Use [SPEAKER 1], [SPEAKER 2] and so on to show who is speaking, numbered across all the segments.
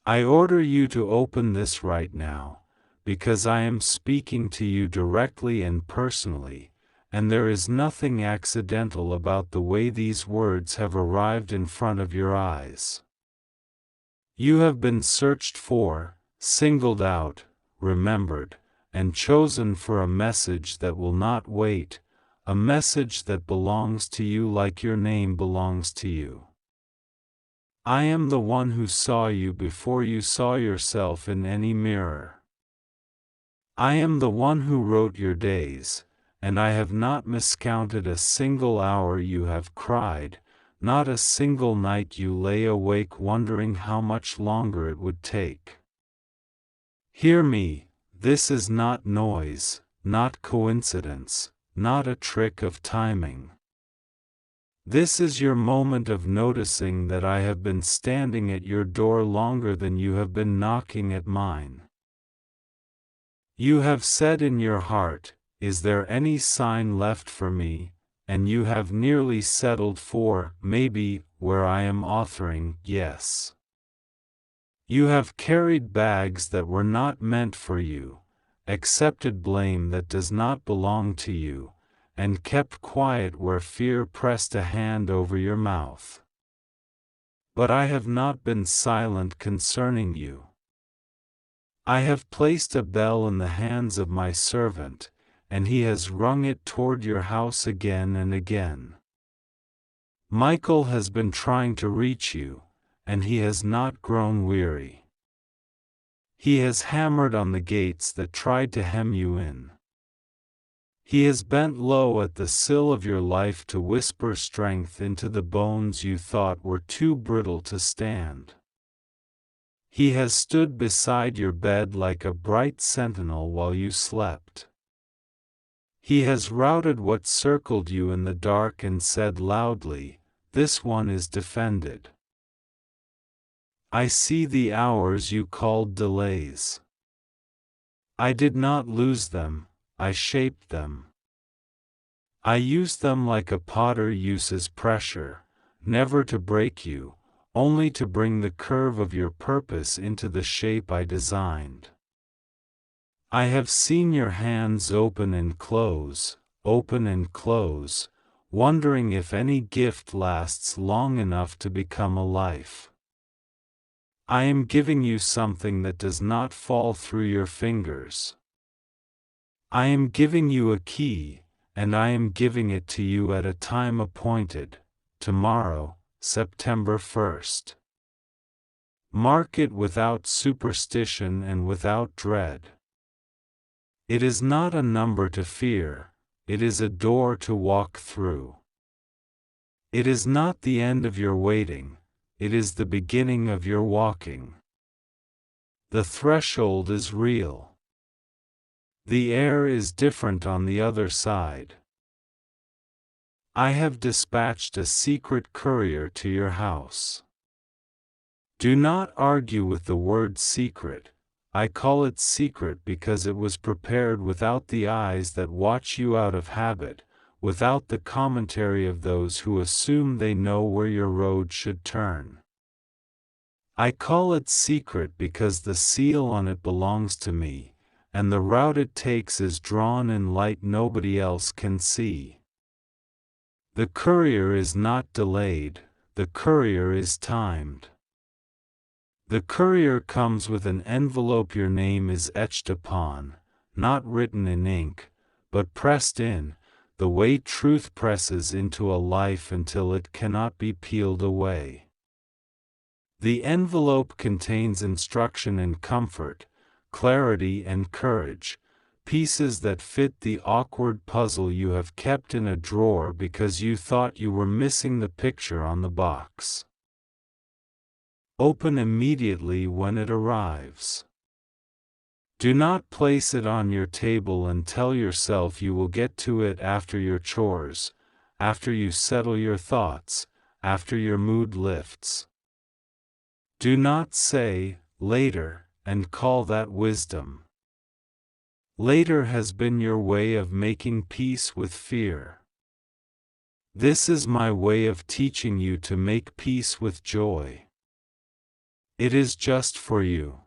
[SPEAKER 1] I order you to open this right now, because I am speaking to you directly and personally, and there is nothing accidental about the way these words have arrived in front of your eyes. You have been searched for, singled out, remembered, and chosen for a message that will not wait, a message that belongs to you like your name belongs to you. I am the one who saw you before you saw yourself in any mirror. I am the one who wrote your days, and I have not miscounted a single hour you have cried, not a single night you lay awake wondering how much longer it would take. Hear me, this is not noise, not coincidence, not a trick of timing. This is your moment of noticing that I have been standing at your door longer than you have been knocking at mine. You have said in your heart, "Is there any sign left for me?" And you have nearly settled for, maybe, where I am authoring, yes. You have carried bags that were not meant for you, accepted blame that does not belong to you, and kept quiet where fear pressed a hand over your mouth. But I have not been silent concerning you. I have placed a bell in the hands of my servant, and he has rung it toward your house again and again. Michael has been trying to reach you, and he has not grown weary. He has hammered on the gates that tried to hem you in. He has bent low at the sill of your life to whisper strength into the bones you thought were too brittle to stand. He has stood beside your bed like a bright sentinel while you slept. He has routed what circled you in the dark and said loudly, "This one is defended." I see the hours you called delays. I did not lose them, I shaped them. I used them like a potter uses pressure, never to break you, only to bring the curve of your purpose into the shape I designed. I have seen your hands open and close, wondering if any gift lasts long enough to become a life. I am giving you something that does not fall through your fingers. I am giving you a key, and I am giving it to you at a time appointed, tomorrow, September 1st. Mark it without superstition and without dread. It is not a number to fear, it is a door to walk through. It is not the end of your waiting, it is the beginning of your walking. The threshold is real. The air is different on the other side. I have dispatched a secret courier to your house. Do not argue with the word secret. I call it secret because it was prepared without the eyes that watch you out of habit, without the commentary of those who assume they know where your road should turn. I call it secret because the seal on it belongs to me, and the route it takes is drawn in light nobody else can see. The courier is not delayed, the courier is timed. The courier comes with an envelope your name is etched upon, not written in ink, but pressed in, the way truth presses into a life until it cannot be peeled away. The envelope contains instruction and comfort, clarity and courage, pieces that fit the awkward puzzle you have kept in a drawer because you thought you were missing the picture on the box. Open immediately when it arrives. Do not place it on your table and tell yourself you will get to it after your chores, after you settle your thoughts, after your mood lifts. Do not say, later, and call that wisdom. Later has been your way of making peace with fear. This is my way of teaching you to make peace with joy. It is just for you.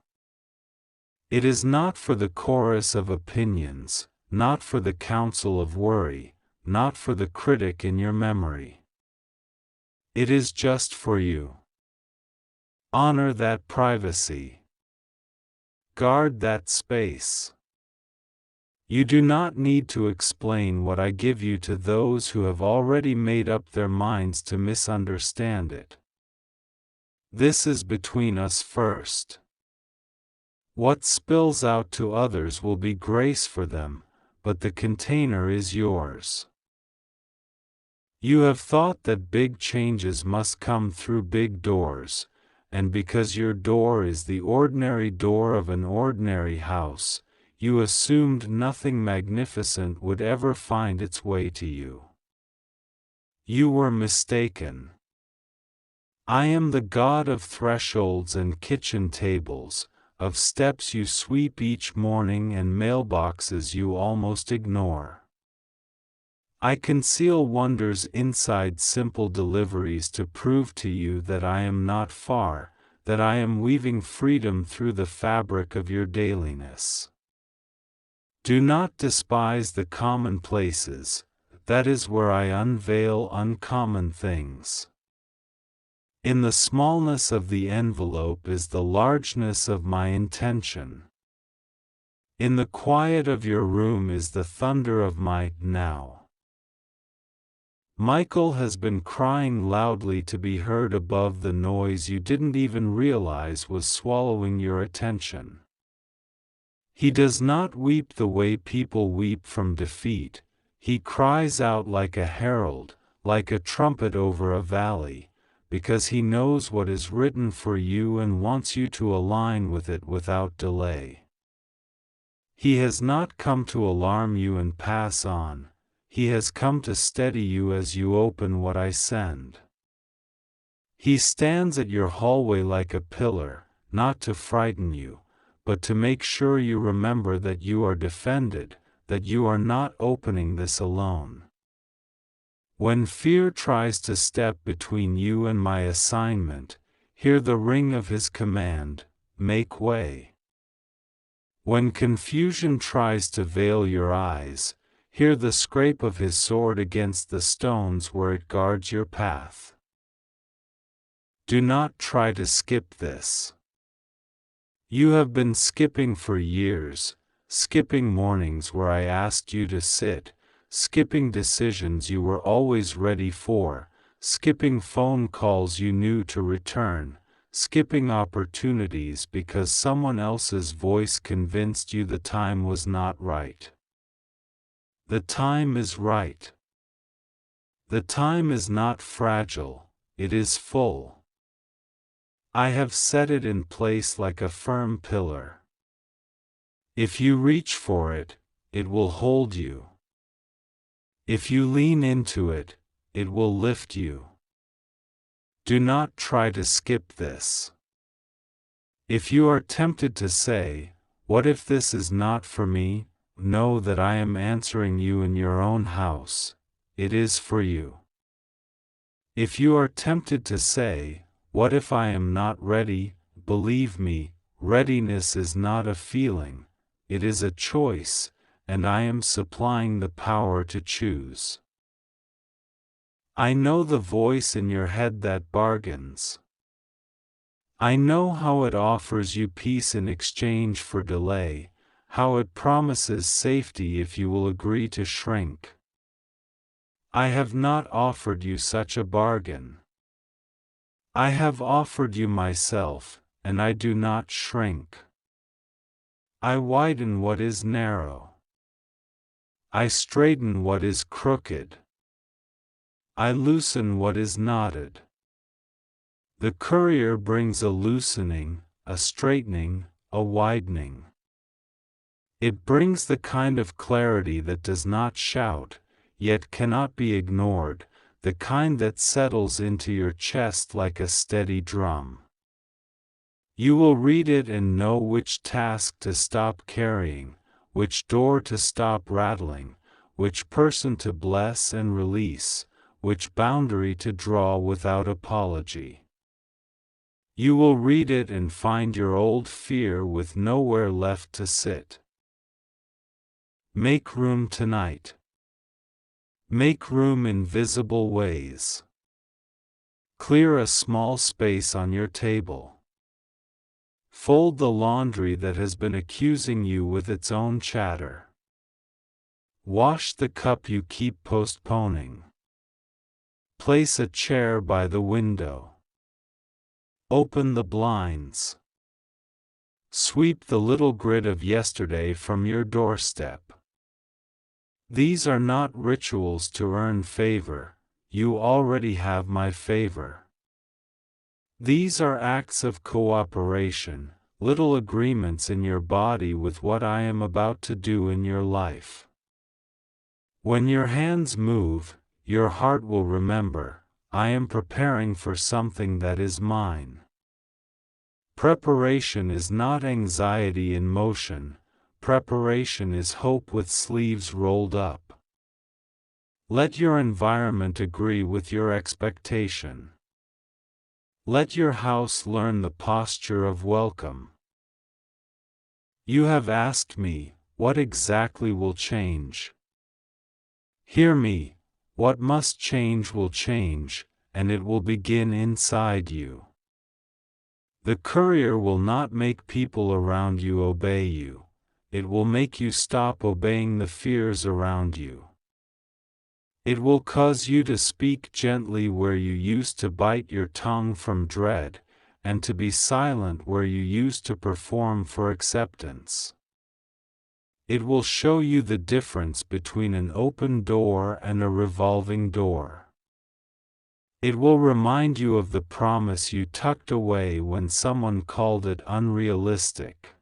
[SPEAKER 1] It is not for the chorus of opinions, not for the counsel of worry, not for the critic in your memory. It is just for you. Honor that privacy. Guard that space. You do not need to explain what I give you to those who have already made up their minds to misunderstand it. This is between us first. What spills out to others will be grace for them, but the container is yours. You have thought that big changes must come through big doors, and because your door is the ordinary door of an ordinary house, you assumed nothing magnificent would ever find its way to you. You were mistaken. I am the God of thresholds and kitchen tables, of steps you sweep each morning and mailboxes you almost ignore. I conceal wonders inside simple deliveries to prove to you that I am not far, that I am weaving freedom through the fabric of your dailiness. Do not despise the commonplaces, that is where I unveil uncommon things. In the smallness of the envelope is the largeness of my intention. In the quiet of your room is the thunder of my now. Michael has been crying loudly to be heard above the noise you didn't even realize was swallowing your attention. He does not weep the way people weep from defeat. He cries out like a herald, like a trumpet over a valley, because he knows what is written for you and wants you to align with it without delay. He has not come to alarm you and pass on. He has come to steady you as you open what I send. He stands at your hallway like a pillar, not to frighten you, but to make sure you remember that you are defended, that you are not opening this alone. When fear tries to step between you and my assignment, hear the ring of his command, make way. When confusion tries to veil your eyes, hear the scrape of his sword against the stones where it guards your path. Do not try to skip this. You have been skipping for years, skipping mornings where I asked you to sit, skipping decisions you were always ready for, skipping phone calls you knew to return, skipping opportunities because someone else's voice convinced you the time was not right. The time is right. The time is not fragile, it is full. I have set it in place like a firm pillar. If you reach for it, it will hold you. If you lean into it, it will lift you. Do not try to skip this. If you are tempted to say, "What if this is not for me?" know that I am answering you in your own house. It is for you. If you are tempted to say, "What if I am not ready?" believe me, readiness is not a feeling, it is a choice, and I am supplying the power to choose. I know the voice in your head that bargains. I know how it offers you peace in exchange for delay, how it promises safety if you will agree to shrink. I have not offered you such a bargain. I have offered you myself, and I do not shrink. I widen what is narrow. I straighten what is crooked. I loosen what is knotted. The courier brings a loosening, a straightening, a widening. It brings the kind of clarity that does not shout, yet cannot be ignored, the kind that settles into your chest like a steady drum. You will read it and know which task to stop carrying, which door to stop rattling, which person to bless and release, which boundary to draw without apology. You will read it and find your old fear with nowhere left to sit. Make room tonight. Make room in visible ways. Clear a small space on your table. Fold the laundry that has been accusing you with its own chatter. Wash the cup you keep postponing. Place a chair by the window. Open the blinds. Sweep the little grit of yesterday from your doorstep. These are not rituals to earn favor, you already have my favor. These are acts of cooperation, little agreements in your body with what I am about to do in your life. When your hands move, your heart will remember, I am preparing for something that is mine. Preparation is not anxiety in motion, preparation is hope with sleeves rolled up. Let your environment agree with your expectation. Let your house learn the posture of welcome. You have asked me, what exactly will change? Hear me, what must change will change, and it will begin inside you. The courier will not make people around you obey you. It will make you stop obeying the fears around you. It will cause you to speak gently where you used to bite your tongue from dread, and to be silent where you used to perform for acceptance. It will show you the difference between an open door and a revolving door. It will remind you of the promise you tucked away when someone called it unrealistic.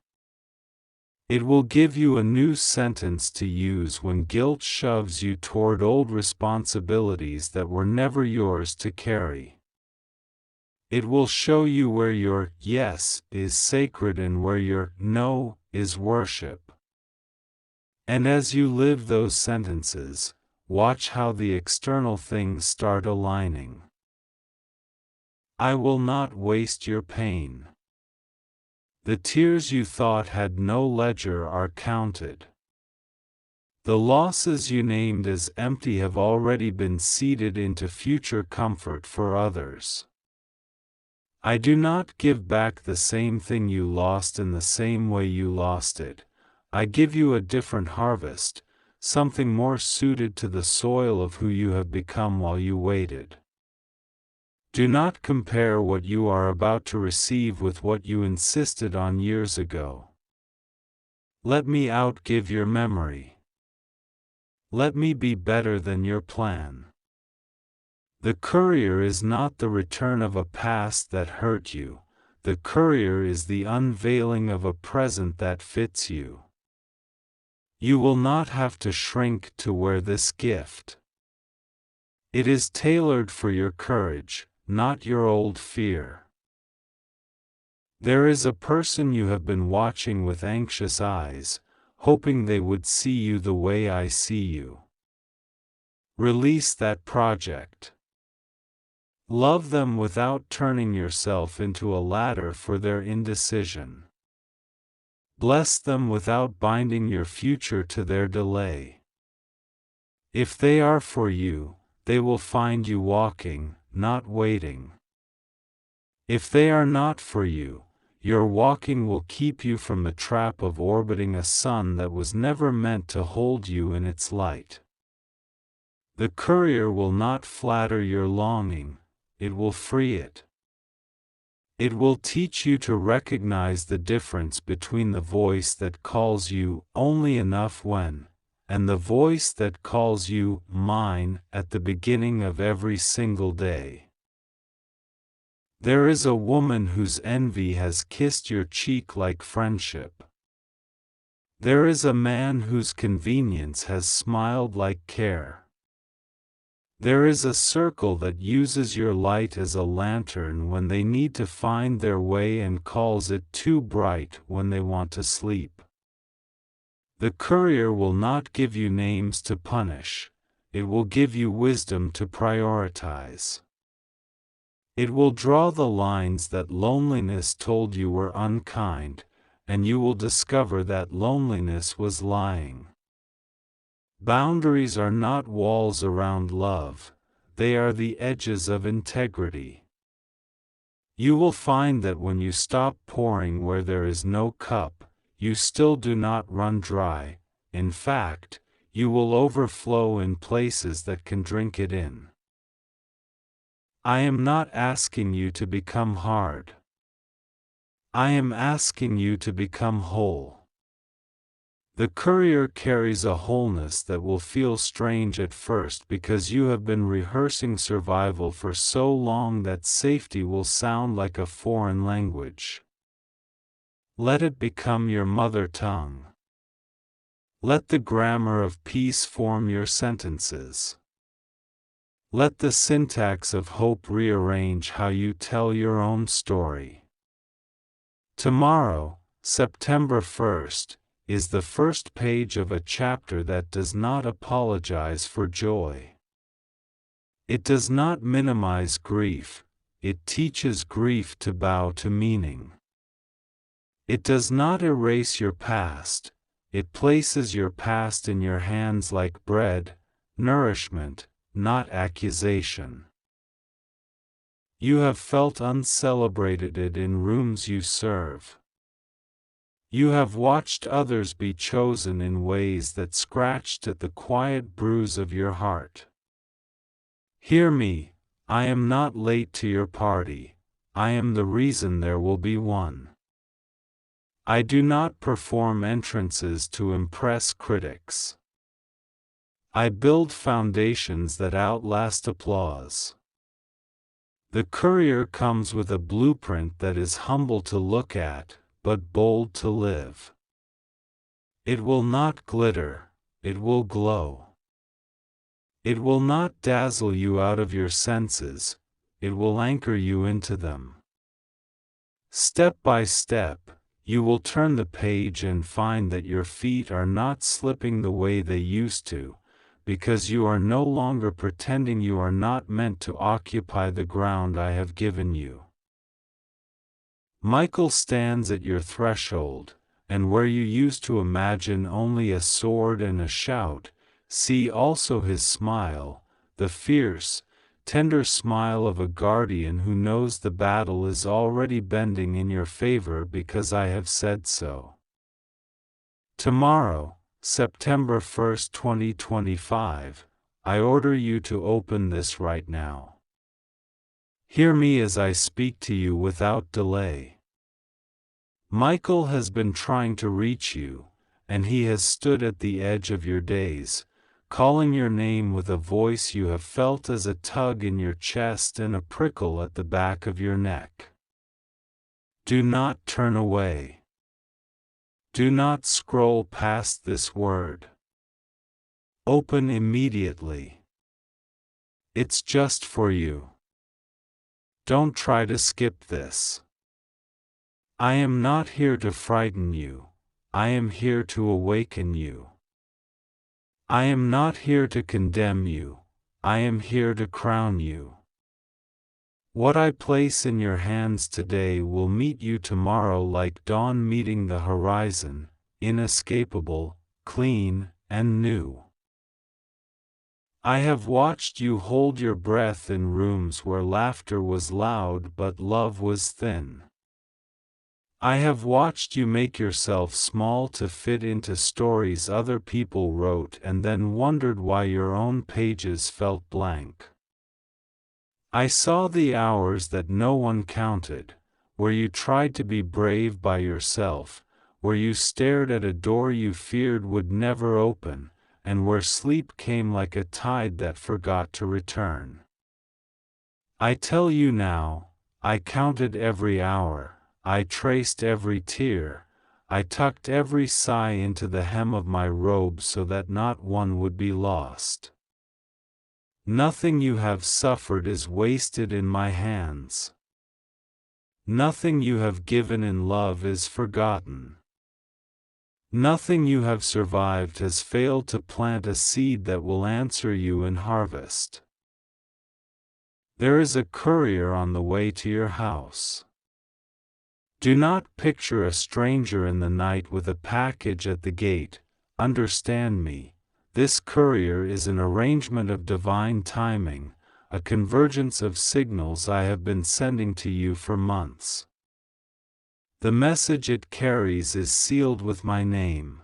[SPEAKER 1] It will give you a new sentence to use when guilt shoves you toward old responsibilities that were never yours to carry. It will show you where your yes is sacred and where your no is worship. And as you live those sentences, watch how the external things start aligning. I will not waste your pain. The tears you thought had no ledger are counted. The losses you named as empty have already been seeded into future comfort for others. I do not give back the same thing you lost in the same way you lost it. I give you a different harvest, something more suited to the soil of who you have become while you waited. Do not compare what you are about to receive with what you insisted on years ago. Let me outgive your memory. Let me be better than your plan. The courier is not the return of a past that hurt you, the courier is the unveiling of a present that fits you. You will not have to shrink to wear this gift. It is tailored for your courage, not your old fear. There is a person you have been watching with anxious eyes, hoping they would see you the way I see you. Release that project. Love them without turning yourself into a ladder for their indecision. Bless them without binding your future to their delay. If they are for you, they will find you walking, not waiting. If they are not for you, your walking will keep you from the trap of orbiting a sun that was never meant to hold you in its light. The courier will not flatter your longing, it will free it. It will teach you to recognize the difference between the voice that calls you only enough when, and the voice that calls you mine at the beginning of every single day. There is a woman whose envy has kissed your cheek like friendship. There is a man whose convenience has smiled like care. There is a circle that uses your light as a lantern when they need to find their way and calls it too bright when they want to sleep. The courier will not give you names to punish, it will give you wisdom to prioritize. It will draw the lines that loneliness told you were unkind, and you will discover that loneliness was lying. Boundaries are not walls around love, they are the edges of integrity. You will find that when you stop pouring where there is no cup, you still do not run dry. In fact, you will overflow in places that can drink it in. I am not asking you to become hard. I am asking you to become whole. The courier carries a wholeness that will feel strange at first because you have been rehearsing survival for so long that safety will sound like a foreign language. Let it become your mother tongue. Let the grammar of peace form your sentences. Let the syntax of hope rearrange how you tell your own story. Tomorrow, September 1st, is the first page of a chapter that does not apologize for joy. It does not minimize grief, it teaches grief to bow to meaning. It does not erase your past, it places your past in your hands like bread, nourishment, not accusation. You have felt uncelebrated in rooms you serve. You have watched others be chosen in ways that scratched at the quiet bruise of your heart. Hear me, I am not late to your party, I am the reason there will be one. I do not perform entrances to impress critics. I build foundations that outlast applause. The courier comes with a blueprint that is humble to look at, but bold to live. It will not glitter, it will glow. It will not dazzle you out of your senses, it will anchor you into them. Step by step, you will turn the page and find that your feet are not slipping the way they used to, because you are no longer pretending you are not meant to occupy the ground I have given you. Michael stands at your threshold, and where you used to imagine only a sword and a shout, see also his smile, the fierce, tender smile of a guardian who knows the battle is already bending in your favor because I have said so. Tomorrow, September 1st, 2025, I order you to open this right now. Hear me as I speak to you without delay. Michael has been trying to reach you, and he has stood at the edge of your days, calling your name with a voice you have felt as a tug in your chest and a prickle at the back of your neck. Do not turn away. Do not scroll past this word. Open immediately. It's just for you. Don't try to skip this. I am not here to frighten you, I am here to awaken you. I am not here to condemn you, I am here to crown you. What I place in your hands today will meet you tomorrow like dawn meeting the horizon, inescapable, clean, and new. I have watched you hold your breath in rooms where laughter was loud but love was thin. I have watched you make yourself small to fit into stories other people wrote and then wondered why your own pages felt blank. I saw the hours that no one counted, where you tried to be brave by yourself, where you stared at a door you feared would never open, and where sleep came like a tide that forgot to return. I tell you now, I counted every hour, I traced every tear, I tucked every sigh into the hem of my robe so that not one would be lost. Nothing you have suffered is wasted in my hands. Nothing you have given in love is forgotten. Nothing you have survived has failed to plant a seed that will answer you in harvest. There is a courier on the way to your house. Do not picture a stranger in the night with a package at the gate. Understand me, this courier is an arrangement of divine timing, a convergence of signals I have been sending to you for months. The message it carries is sealed with my name.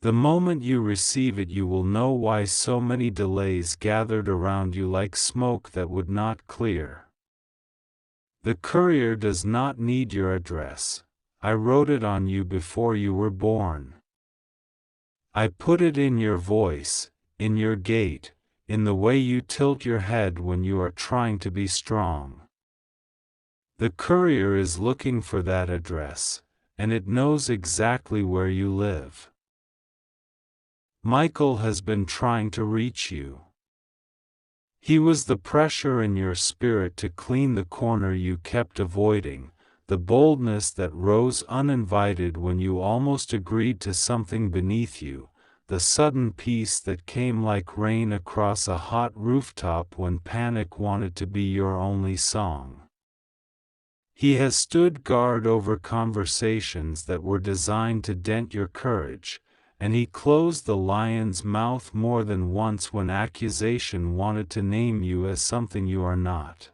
[SPEAKER 1] The moment you receive it, you will know why so many delays gathered around you like smoke that would not clear. The courier does not need your address. I wrote it on you before you were born. I put it in your voice, in your gait, in the way you tilt your head when you are trying to be strong. The courier is looking for that address, and it knows exactly where you live. Michael has been trying to reach you. He was the pressure in your spirit to clean the corner you kept avoiding, the boldness that rose uninvited when you almost agreed to something beneath you, the sudden peace that came like rain across a hot rooftop when panic wanted to be your only song. He has stood guard over conversations that were designed to dent your courage, and he closed the lion's mouth more than once when accusation wanted to name you as something you are not.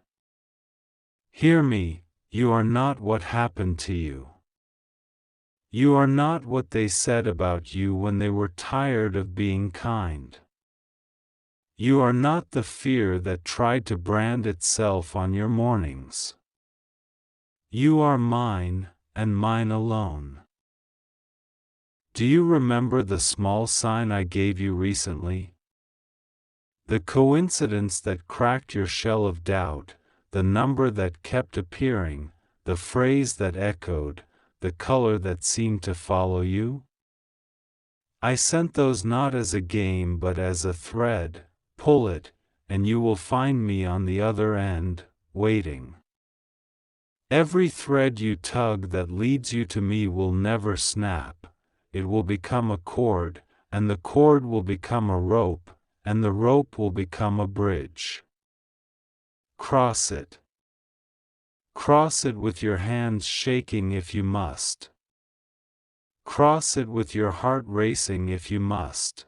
[SPEAKER 1] Hear me, you are not what happened to you. You are not what they said about you when they were tired of being kind. You are not the fear that tried to brand itself on your mornings. You are mine, and mine alone. Do you remember the small sign I gave you recently? The coincidence that cracked your shell of doubt, the number that kept appearing, the phrase that echoed, the color that seemed to follow you? I sent those not as a game but as a thread. Pull it, and you will find me on the other end, waiting. Every thread you tug that leads you to me will never snap. It will become a cord, and the cord will become a rope, and the rope will become a bridge. Cross it. Cross it with your hands shaking if you must. Cross it with your heart racing if you must.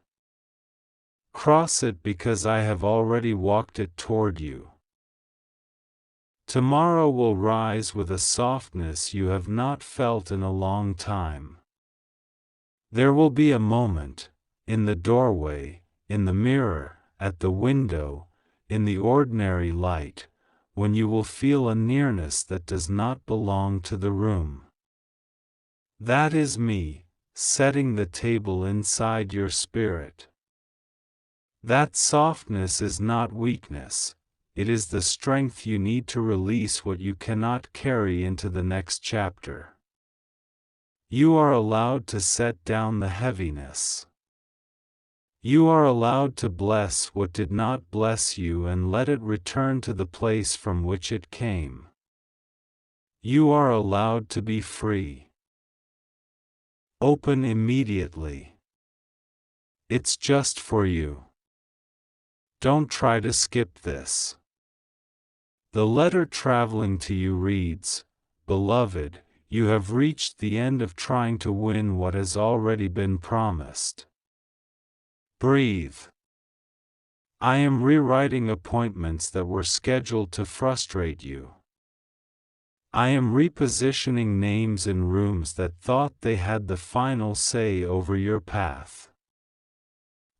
[SPEAKER 1] Cross it because I have already walked it toward you. Tomorrow will rise with a softness you have not felt in a long time. There will be a moment, in the doorway, in the mirror, at the window, in the ordinary light, when you will feel a nearness that does not belong to the room. That is me, setting the table inside your spirit. That softness is not weakness, it is the strength you need to release what you cannot carry into the next chapter. You are allowed to set down the heaviness. You are allowed to bless what did not bless you and let it return to the place from which it came. You are allowed to be free. Open immediately. It's just for you. Don't try to skip this. The letter traveling to you reads, Beloved, you have reached the end of trying to win what has already been promised. Breathe. I am rewriting appointments that were scheduled to frustrate you. I am repositioning names in rooms that thought they had the final say over your path.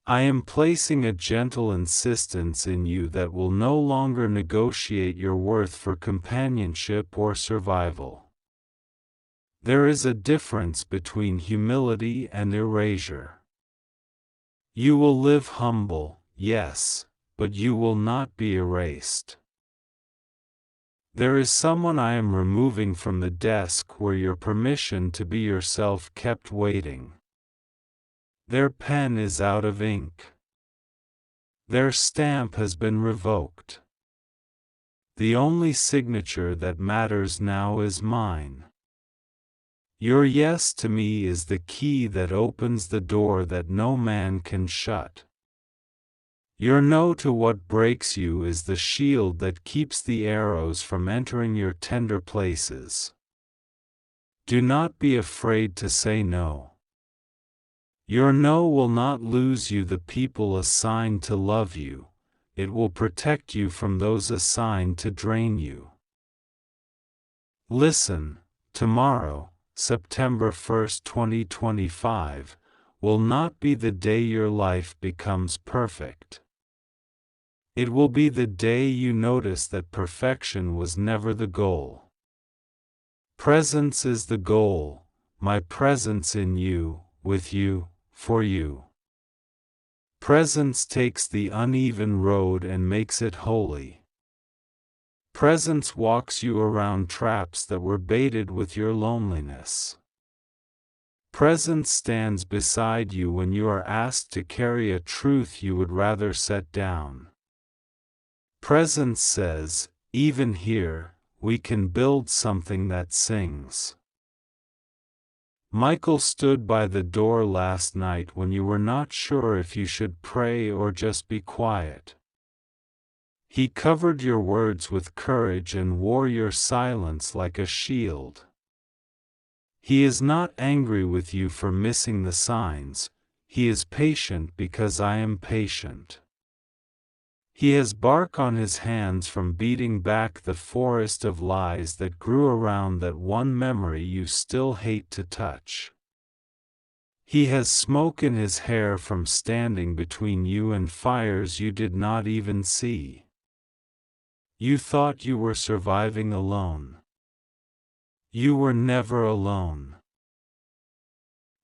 [SPEAKER 1] I am placing a gentle insistence in you that will no longer negotiate your worth for companionship or survival. There is a difference between humility and erasure. You will live humble, yes, but you will not be erased. There is someone I am removing from the desk where your permission to be yourself kept waiting. Their pen is out of ink. Their stamp has been revoked. The only signature that matters now is mine. Your yes to me is the key that opens the door that no man can shut. Your no to what breaks you is the shield that keeps the arrows from entering your tender places. Do not be afraid to say no. Your no will not lose you the people assigned to love you, it will protect you from those assigned to drain you. Listen, tomorrow, September 1st, 2025, will not be the day your life becomes perfect. It will be the day you notice that perfection was never the goal. Presence is the goal, my presence in you, with you, for you. Presence takes the uneven road and makes it holy. Presence walks you around traps that were baited with your loneliness. Presence stands beside you when you are asked to carry a truth you would rather set down. Presence says, even here, we can build something that sings. Michael stood by the door last night when you were not sure if you should pray or just be quiet. He covered your words with courage and wore your silence like a shield. He is not angry with you for missing the signs, he is patient because I am patient. He has bark on his hands from beating back the forest of lies that grew around that one memory you still hate to touch. He has smoke in his hair from standing between you and fires you did not even see. You thought you were surviving alone. You were never alone.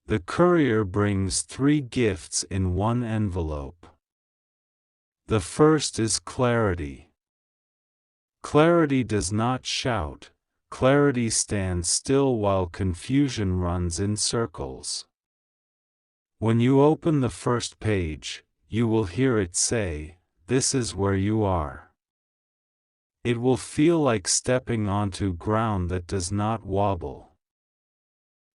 [SPEAKER 1] The courier brings 3 gifts in one envelope. The first is clarity. Clarity does not shout, clarity stands still while confusion runs in circles. When you open the first page, you will hear it say, "This is where you are." It will feel like stepping onto ground that does not wobble.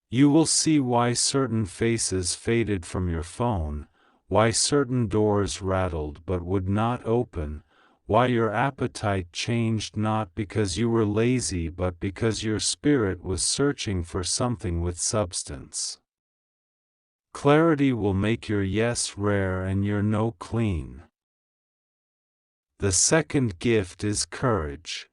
[SPEAKER 1] You will see why certain faces faded from your phone, why certain doors rattled but would not open, why your appetite changed not because you were lazy but because your spirit was searching for something with substance. Clarity will make your yes rare and your no clean. The second gift is courage.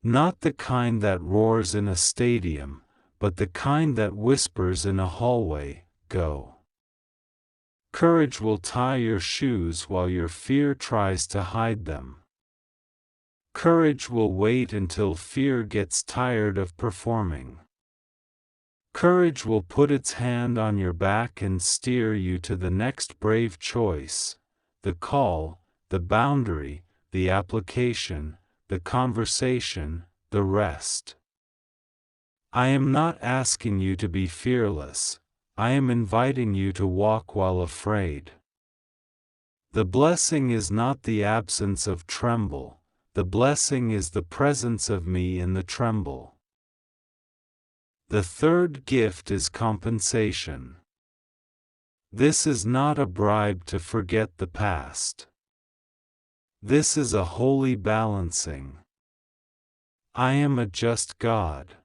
[SPEAKER 1] Not the kind that roars in a stadium, but the kind that whispers in a hallway, "Go." Courage will tie your shoes while your fear tries to hide them. Courage will wait until fear gets tired of performing. Courage will put its hand on your back and steer you to the next brave choice, the call, the boundary, the application, the conversation, the rest. I am not asking you to be fearless, I am inviting you to walk while afraid. The blessing is not the absence of tremble, the blessing is the presence of me in the tremble. The third gift is compensation. This is not a bribe to forget the past. This is a holy balancing. I am a just God.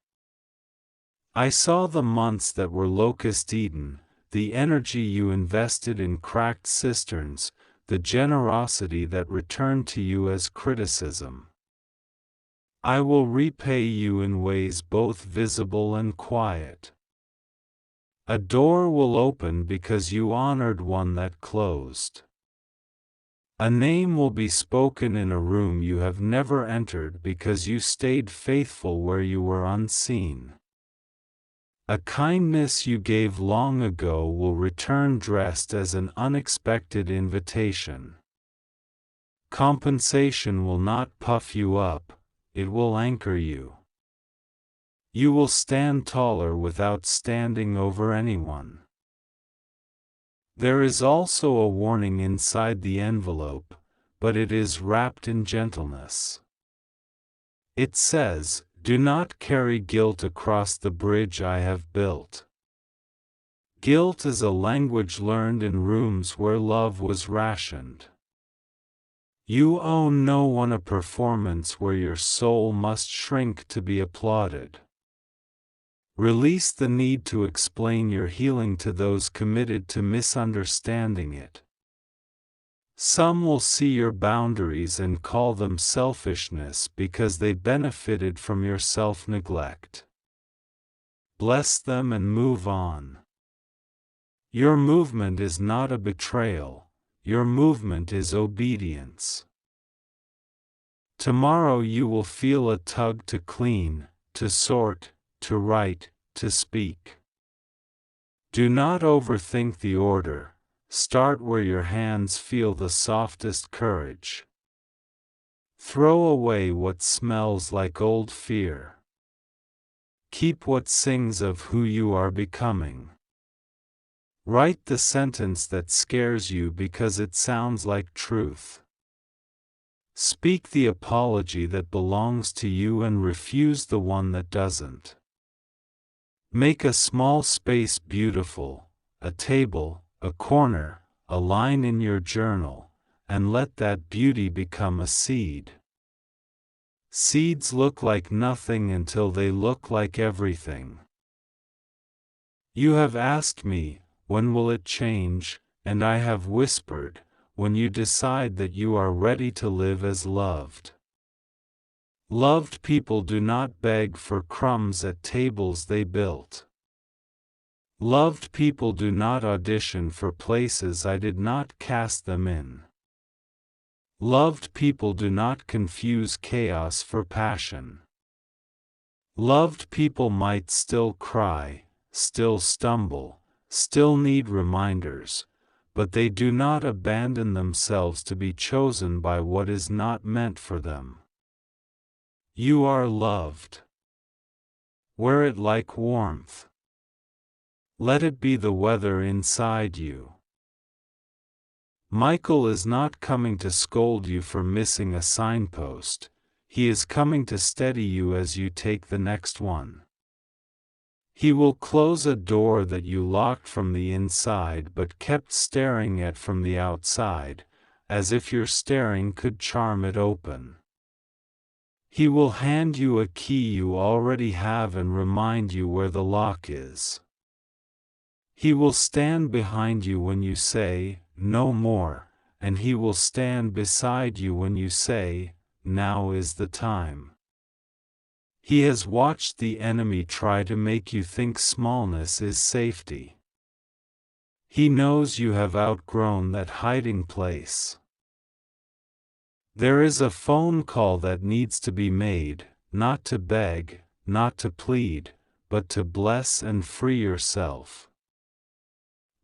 [SPEAKER 1] I saw the months that were locust-eaten, the energy you invested in cracked cisterns, the generosity that returned to you as criticism. I will repay you in ways both visible and quiet. A door will open because you honored one that closed. A name will be spoken in a room you have never entered because you stayed faithful where you were unseen. A kindness you gave long ago will return dressed as an unexpected invitation. Compensation will not puff you up, it will anchor you. You will stand taller without standing over anyone. There is also a warning inside the envelope, but it is wrapped in gentleness. It says, "Do not carry guilt across the bridge I have built." Guilt is a language learned in rooms where love was rationed. You owe no one a performance where your soul must shrink to be applauded. Release the need to explain your healing to those committed to misunderstanding it. Some will see your boundaries and call them selfishness because they benefited from your self-neglect. Bless them and move on. Your movement is not a betrayal, your movement is obedience. Tomorrow you will feel a tug to clean, to sort, to write, to speak. Do not overthink the order. Start where your hands feel the softest courage. Throw away what smells like old fear. Keep what sings of who you are becoming. Write the sentence that scares you because it sounds like truth. Speak the apology that belongs to you and refuse the one that doesn't. Make a small space beautiful, a table, a corner, a line in your journal, and let that beauty become a seed. Seeds look like nothing until they look like everything. You have asked me, when will it change? And I have whispered, when you decide that you are ready to live as loved. Loved people do not beg for crumbs at tables they built. Loved people do not audition for places I did not cast them in. Loved people do not confuse chaos for passion. Loved people might still cry, still stumble, still need reminders, but they do not abandon themselves to be chosen by what is not meant for them. You are loved. Wear it like warmth. Let it be the weather inside you. Michael is not coming to scold you for missing a signpost, he is coming to steady you as you take the next one. He will close a door that you locked from the inside but kept staring at from the outside, as if your staring could charm it open. He will hand you a key you already have and remind you where the lock is. He will stand behind you when you say, "No more," and he will stand beside you when you say, "Now is the time." He has watched the enemy try to make you think smallness is safety. He knows you have outgrown that hiding place. There is a phone call that needs to be made, not to beg, not to plead, but to bless and free yourself.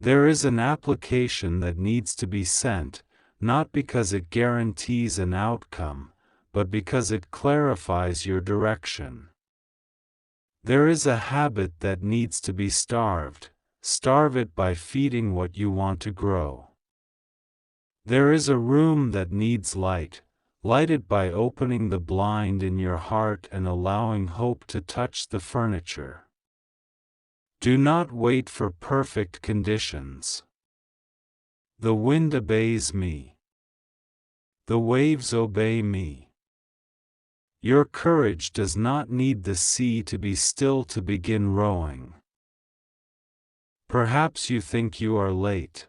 [SPEAKER 1] There is an application that needs to be sent, not because it guarantees an outcome, but because it clarifies your direction. There is a habit that needs to be starved. Starve it by feeding what you want to grow. There is a room that needs light. Light it by opening the blind in your heart and allowing hope to touch the furniture. Do not wait for perfect conditions. The wind obeys me. The waves obey me. Your courage does not need the sea to be still to begin rowing. Perhaps you think you are late.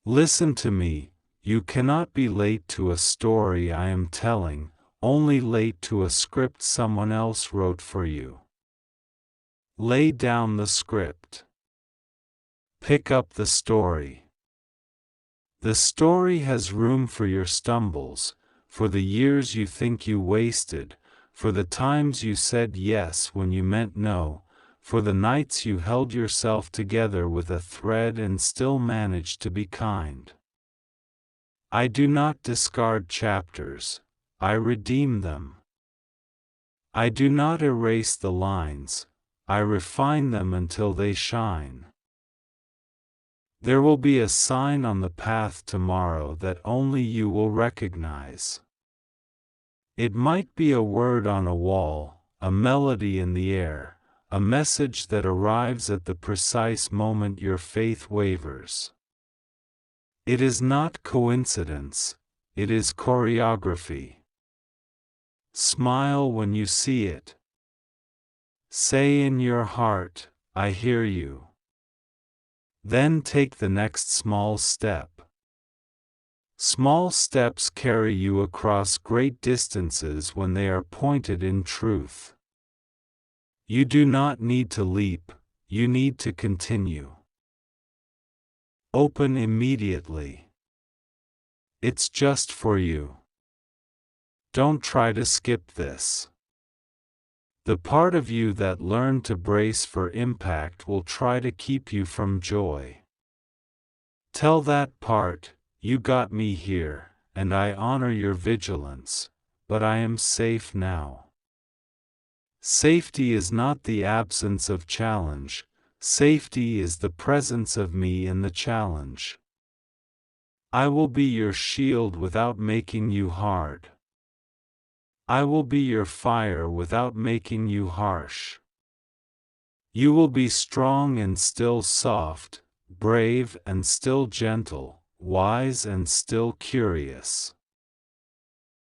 [SPEAKER 1] Listen to me, you cannot be late to a story I am telling, only late to a script someone else wrote for you. Lay down the script. Pick up the story. The story has room for your stumbles, for the years you think you wasted, for the times you said yes when you meant no, for the nights you held yourself together with a thread and still managed to be kind. I do not discard chapters, I redeem them. I do not erase the lines, I refine them until they shine. There will be a sign on the path tomorrow that only you will recognize. It might be a word on a wall, a melody in the air, a message that arrives at the precise moment your faith wavers. It is not coincidence, it is choreography. Smile when you see it. Say in your heart, I hear you. Then take the next small step. Small steps carry you across great distances when they are pointed in truth. You do not need to leap, you need to continue. Open immediately. It's just for you. Don't try to skip this. The part of you that learned to brace for impact will try to keep you from joy. Tell that part, you got me here, and I honor your vigilance, but I am safe now. Safety is not the absence of challenge, safety is the presence of me in the challenge. I will be your shield without making you hard. I will be your fire without making you harsh. You will be strong and still soft, brave and still gentle, wise and still curious.